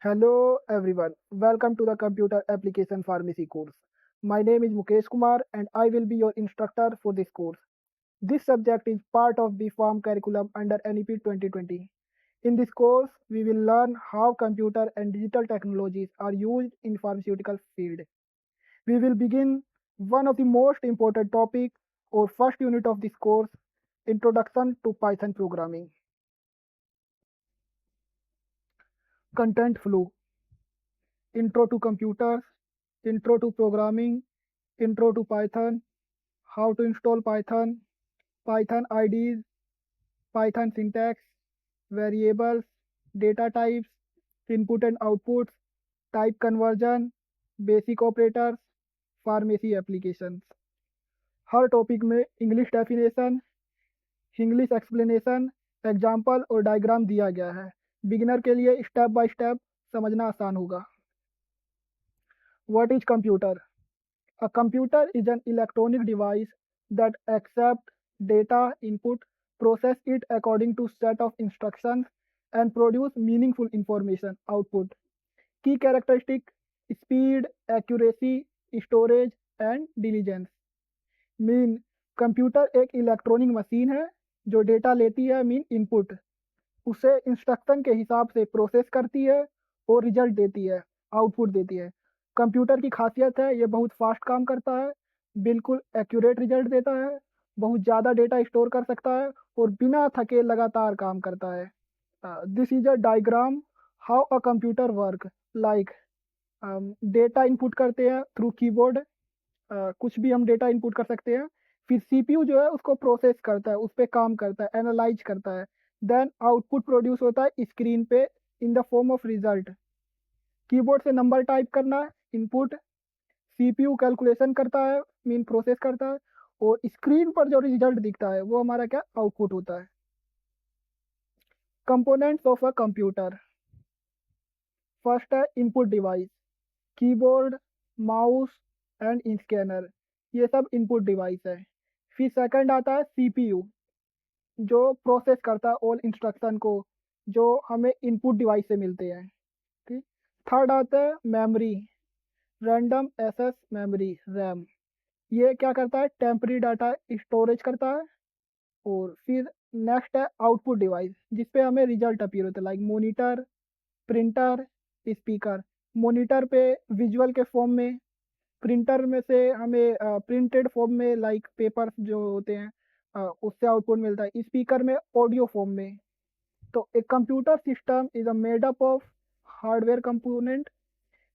Hello everyone, welcome to the Computer Application Pharmacy course. My name is Mukesh Kumar and I will be your instructor for this course. This subject is part of the farm curriculum under NEP 2020. In this course, we will learn how computer and digital technologies are used in pharmaceutical field. We will begin one of the most important topic or first unit of this course, Introduction to Python Programming. Content flow, Intro to computers, Intro to programming, Intro to Python, how to install Python, Python IDs, Python syntax, variables, data types, input and outputs, type conversion, basic operators, pharmacy applications. हर topic में English definition, English explanation, example और diagram दिया गया है। Beginner के लिए step by step समझना आसान होगा। What is computer? A computer is an electronic device that accepts data input, process it according to set of instructions, and produce meaningful information output. Key characteristic: speed, accuracy, storage, and diligence. Mean computer एक electronic machine है जो data लेती है, mean input, उसे instruction के हिसाब से process करती है और रिजल्ट देती है, आउटपुट देती है। कंप्यूटर की खासियत है ये बहुत फास्ट काम करता है, बिल्कुल एक्यूरेट रिजल्ट देता है, बहुत ज़्यादा डेटा स्टोर कर सकता है और बिना थके लगातार काम करता है। This is a diagram how a computer work. Like data input करते हैं थ्रू कीबोर्ड, कुछ भी हम डेटा इनपुट कर सकते हैं। फिर सीपीयू जो है उसको प्रोसेस करता है, उस पर काम करता है, एनालाइज करता है। देन आउटपुट प्रोड्यूस होता है स्क्रीन पे in the form of result. Keyboard से नंबर टाइप करना है, इनपुट। सीपीयू कैलकुलेशन करता है, मीन प्रोसेस करता है, और स्क्रीन पर जो रिजल्ट दिखता है वो हमारा क्या आउटपुट होता है। Components of a computer. First है input device, keyboard, mouse and scanner, ये सब इनपुट डिवाइस है। फिर सेकंड आता है सीपीयू, जो प्रोसेस करता है ऑल इंस्ट्रक्शन को जो हमें इनपुट डिवाइस से मिलते हैं। ठीक। थर्ड आता है memory, random access memory, RAM. ये क्या करता है, टेम्पररी डाटा स्टोरेज करता है। और फिर नेक्स्ट है आउटपुट डिवाइस, जिसपे हमें रिजल्ट अपीयर होता है, like monitor, printer, speaker. Monitor पे विजुअल के फॉर्म में, प्रिंटर में से हमें प्रिंटेड फॉर्म में लाइक पेपर जो होते हैं, उससे आउटपुट मिलता है। स्पीकर में ऑडियो फॉर्म में। तो a computer system is a made up of hardware component,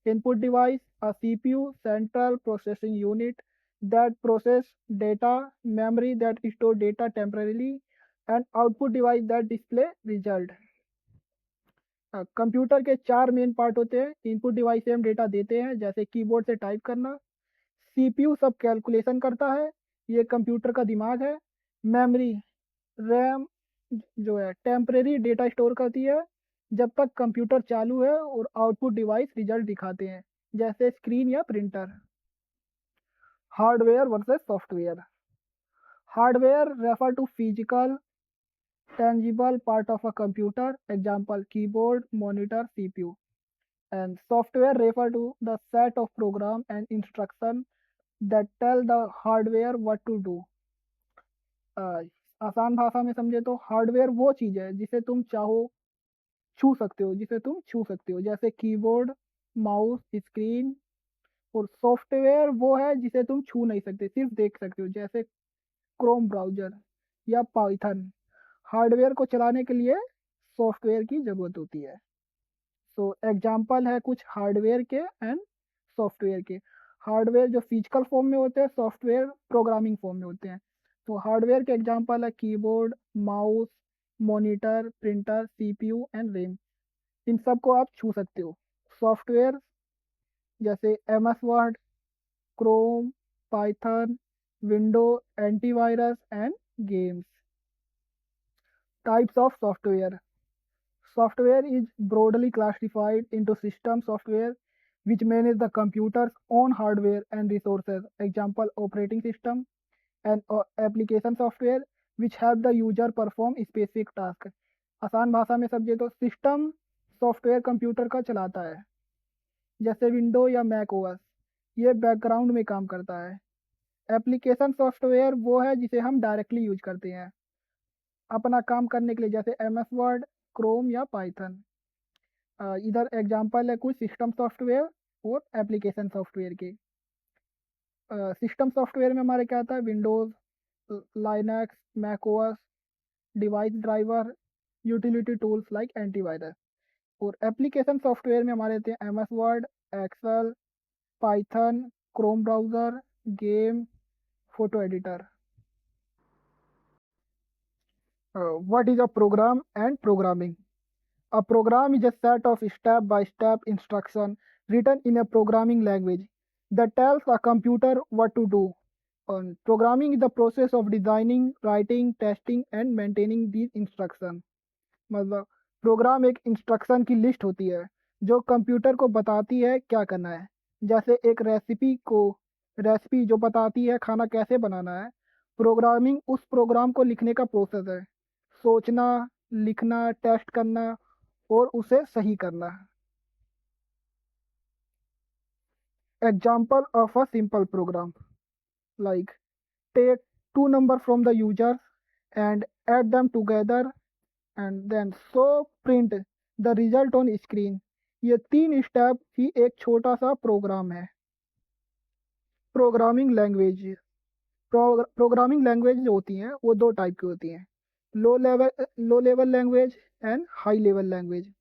input device, a CPU central processing unit that process data, memory that store data temporarily, and output device that display result. Computer के चार main part होते हैं। Input device से हम data देते हैं, जैसे keyboard से टाइप करना। सीपीयू सब कैलकुलेशन करता है, ये कंप्यूटर का दिमाग है। मेमोरी, रैम जो है टेम्परेरी डेटा स्टोर करती है जब तक कंप्यूटर चालू है, और आउटपुट डिवाइस रिजल्ट दिखाते हैं, जैसे स्क्रीन या printer. Hardware versus software. Hardware refer to physical tangible part of a computer, example keyboard, monitor, CPU. And software refer to the set of program and instruction that tell the hardware what to do. आसान भाषा में समझे तो hardware वो चीज़ है जिसे तुम चाहो छू सकते हो, जिसे तुम छू सकते हो, जैसे कीबोर्ड, माउस, स्क्रीन। और सॉफ्टवेयर वो है जिसे तुम छू नहीं सकते, सिर्फ देख सकते हो, जैसे क्रोम ब्राउजर या पाइथन। हार्डवेयर को चलाने के लिए सॉफ्टवेयर की ज़रूरत होती है। सो एग्जाम्पल है कुछ हार्डवेयर के एंड सॉफ्टवेयर के। हार्डवेयर जो फिजिकल फॉर्म में होते हैं, सॉफ्टवेयर प्रोग्रामिंग फॉर्म में होते हैं। तो हार्डवेयर के एग्जाम्पल है keyboard, mouse, monitor, printer, CPU and RAM. इन सब को आप छू सकते हो। सॉफ्टवेयर जैसे M S Word, Chrome, Python, window, antivirus and games. Types of software. Software is broadly classified into system software, which manage the computer's own hardware and resources. Example, operating system, and application software, which help the user perform specific task. आसान भाषा में समझे तो system software computer का चलाता है, जैसे window या मैक ओएस। ये बैकग्राउंड में काम करता है। एप्लीकेशन सॉफ्टवेयर वो है जिसे हम डायरेक्टली यूज करते हैं अपना काम करने के लिए, जैसे एम एस वर्ड, क्रोम या पाइथन। इधर एग्जांपल है कुछ सिस्टम सॉफ्टवेयर और एप्लीकेशन सॉफ्टवेयर के। सिस्टम सॉफ्टवेयर में हमारे क्या आता है, Windows, Linux, Mac OS, device driver, utility tools like antivirus. और एप्लीकेशन सॉफ्टवेयर में हमारे आते हैं M S Word, Excel, Python, Chrome browser, game, photo editor. What is a program and programming? A program is a set of step-by-step instructions written in a programming language that tells a computer what to do. And programming is the process of designing, writing, testing and maintaining these instructions. मतलब programme एक instruction की list होती है जो computer को बताती है क्या करना है। जैसे एक रेसिपी जो बताती है खाना कैसे बनाना है। प्रोग्रामिंग उस प्रोग्राम को लिखने का प्रोसेस है, सोचना, लिखना, टेस्ट करना और उसे सही करना। Example of a simple program like take two number from the users and add them together and then so print the result on screen। ये 3 स्टेप ही एक छोटा सा प्रोग्राम है। प्रोग्रामिंग लैंग्वेज प्रोग्रामिंग लैंग्वेज जो होती हैं वो 2 टाइप की होती हैं, low level language and high level language.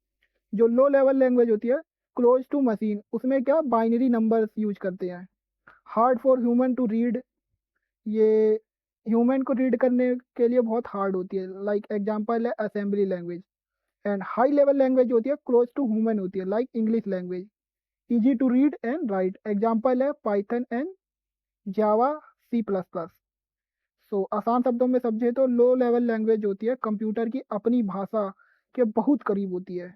जो लो लेवल लैंग्वेज होती है, क्लोज टू मशीन, उसमें क्या बाइनरी नंबर्स यूज करते हैं। Hard for human to read, ये ह्यूमन को रीड करने के लिए बहुत हार्ड होती है, लाइक एग्जांपल है assembly language. And high level language होती है क्लोज टू ह्यूमन होती है, like English language, easy to read and write. Example है Python and Java, C plus plus. So आसान शब्दों में समझे तो लो लेवल लैंग्वेज होती है कंप्यूटर की अपनी भाषा के बहुत करीब होती है,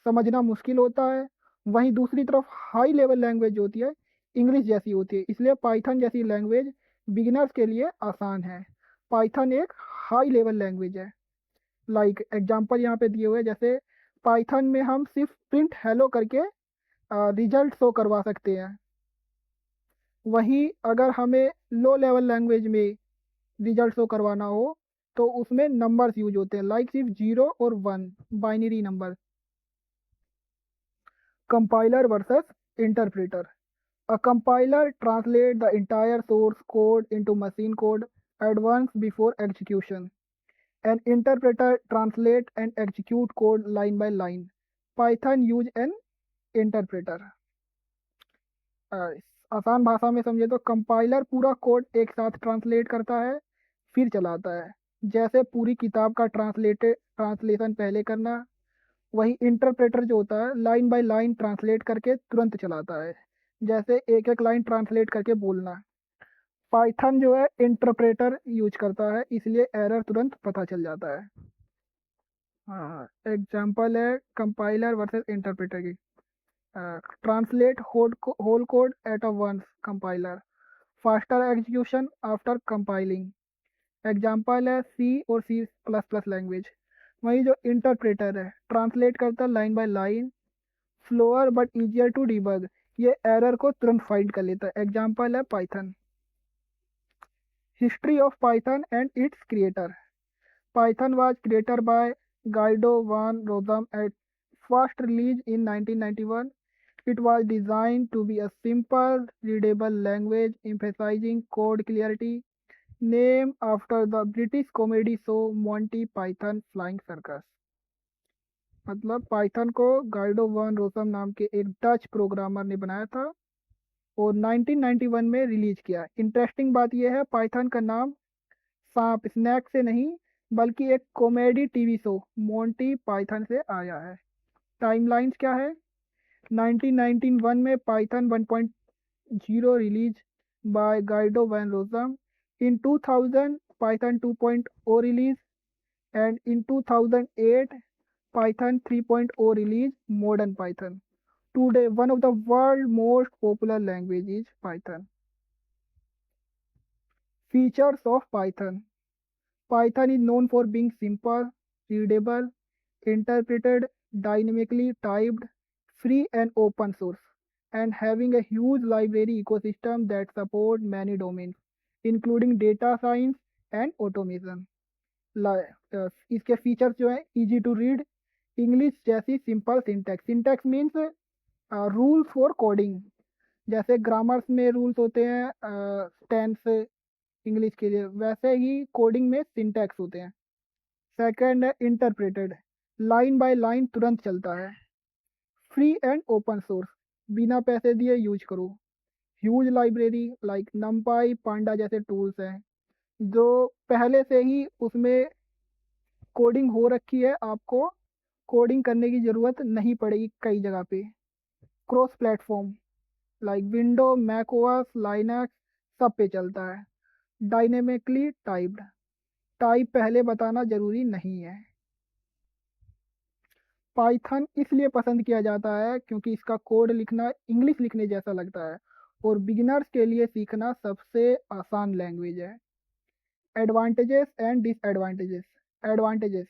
समझना मुश्किल होता है। वहीं दूसरी तरफ हाई लेवल लैंग्वेज होती है इंग्लिश जैसी होती है, इसलिए पाइथन जैसी लैंग्वेज बिगिनर्स के लिए आसान है। पाइथन एक हाई लेवल लैंग्वेज है। लाइक एग्जांपल यहाँ पे दिए हुए हैं, जैसे पाइथन में हम सिर्फ प्रिंट हेलो करके रिजल्ट शो करवा सकते हैं। वहीं अगर हमें लो लेवल लैंग्वेज में रिजल्ट शो करवाना हो तो उसमें नंबर्स यूज होते हैं, लाइक सिर्फ 0 और 1, binary number. Compiler versus interpreter. A compiler translates the entire source code into machine code at once before execution. An interpreter translates and executes code line by line. Python use an interpreter। अ, आसान भाषा में समझे तो compiler पूरा code एक साथ translate करता है फिर चलाता है, जैसे पूरी किताब का ट्रांसलेशन पहले करना। वही इंटरप्रेटर जो होता है लाइन बाय लाइन ट्रांसलेट करके तुरंत चलाता है, जैसे एक एक लाइन ट्रांसलेट करके बोलना। पाइथन जो है इंटरप्रेटर यूज करता है, इसलिए एरर तुरंत पता चल जाता है। हाँ, एग्जाम्पल है कंपाइलर वर्सेस इंटरप्रेटर की। Translate whole code at a once, compiler, faster execution after compiling. Example है सी और सी प्लस प्लस लैंग्वेज। वही जो इंटरप्रेटर है ट्रांसलेट करता है line by line, slower but easier to debug, ये एरर को तुरंत फाइंड कर लेता है। एग्जाम्पल है Python. History of Python and its creator. Python was created by Guido van Rossum at first released in 1991. It was designed to be a simple, readable language emphasizing code clarity, named after the British comedy show Monty Python Flying Circus। मतलब Python को Guido one Rossum नाम के एक Dutch programmer ने बनाया था और 1991 में रिलीज किया। इंटरेस्टिंग बात यह है पाइथन का नाम सांप स्नैक से नहीं बल्कि एक comedy TV show Monty Python से आया है। टाइमलाइंस क्या है, 1991 में Python 1.0 release by Guido van Rossum. In 2000 Python 2.0 release and in 2008 Python 3.0 release modern Python. Today one of the world most popular language is Python. Features of Python. Python is known for being simple, readable, interpreted, dynamically typed, free and open source, and having a huge library ecosystem that support many domains, including data science and automation. इसके features जो है easy to read, English जैसी simple syntax. Syntax means rules for coding, जैसे grammars में rules होते हैं tense English के लिए, वैसे ही कोडिंग में सिंटैक्स होते हैं। सेकंड है इंटरप्रेटेड, लाइन बाय लाइन तुरंत चलता है। फ्री एंड ओपन सोर्स, बिना पैसे दिए यूज करो। ह्यूज लाइब्रेरी लाइक नमपाई पांडा जैसे टूल्स हैं जो पहले से ही उसमें कोडिंग हो रखी है, आपको कोडिंग करने की ज़रूरत नहीं पड़ेगी कई जगह पे। Cross platform like window Mac OS Linux सब पे चलता है। डायनेमिकली टाइप्ड, टाइप पहले बताना ज़रूरी नहीं है। पाइथन इसलिए पसंद किया जाता है क्योंकि इसका कोड लिखना इंग्लिश लिखने जैसा लगता है और बिगिनर्स के लिए सीखना सबसे आसान लैंग्वेज है। Advantages and disadvantages. Advantages: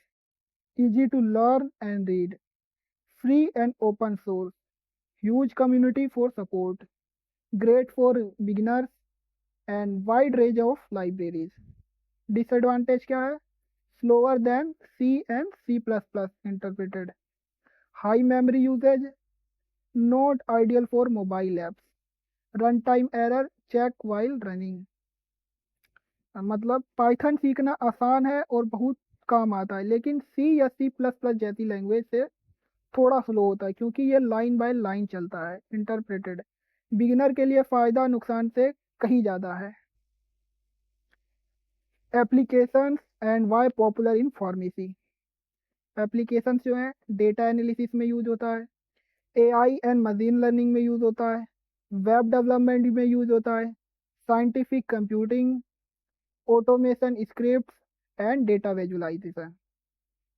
easy to learn and read, free and open source, huge community for support, great for beginners, and wide range of libraries. Disadvantage क्या है? Slower than C and C++ interpreted, high memory usage, not ideal for mobile apps, runtime error, check while running। मतलब Python सीखना आसान है और बहुत काम आता है, लेकिन सी या C++ जैसी लैंग्वेज से थोड़ा स्लो होता है क्योंकि ये लाइन बाय लाइन चलता है, इंटरप्रेटेड। बिगिनर के लिए फ़ायदा नुकसान से कहीं ज़्यादा है। Applications and why popular in pharmacy. Applications जो हैं डेटा एनालिसिस में यूज होता है, एआई एंड मशीन लर्निंग में यूज होता है, वेब डेवलपमेंट में यूज होता है, scientific computing, automation scripts and data visualisation.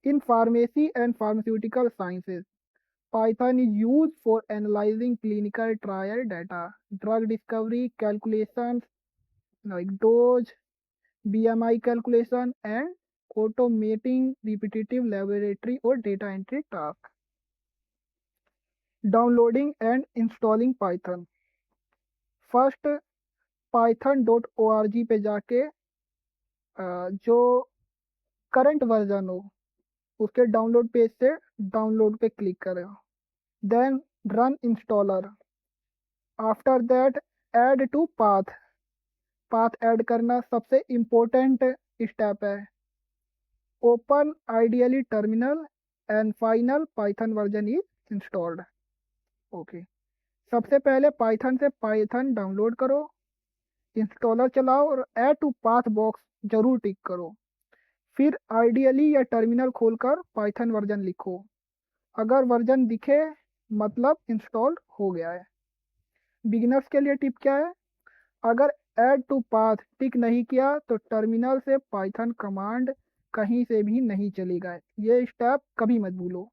In pharmacy and pharmaceutical sciences, Python is used for analyzing clinical trial data, drug discovery calculations like dose, BMI calculation, and automating repetitive laboratory or data entry tasks. Downloading and installing Python. First, python.org पे जाके जो current version हो उसके download page से download पे click करें। Then run installer. After that add to path. Path add करना सबसे इम्पोर्टेंट स्टेप है। Open ideally terminal and final Python version is installed. Okay, सबसे पहले पाइथन से पाइथन डाउनलोड करो, इंस्टॉलर चलाओ और ऐड टू पाथ बॉक्स जरूर टिक करो। फिर आइडियली या टर्मिनल खोलकर पाइथन वर्जन लिखो। अगर वर्जन दिखे मतलब इंस्टॉल हो गया है। बिगिनर्स के लिए टिप क्या है? अगर ऐड टू पाथ टिक नहीं किया तो टर्मिनल से पाइथन कमांड कहीं से भी नहीं चलेगा, ये स्टेप कभी मत भूलो।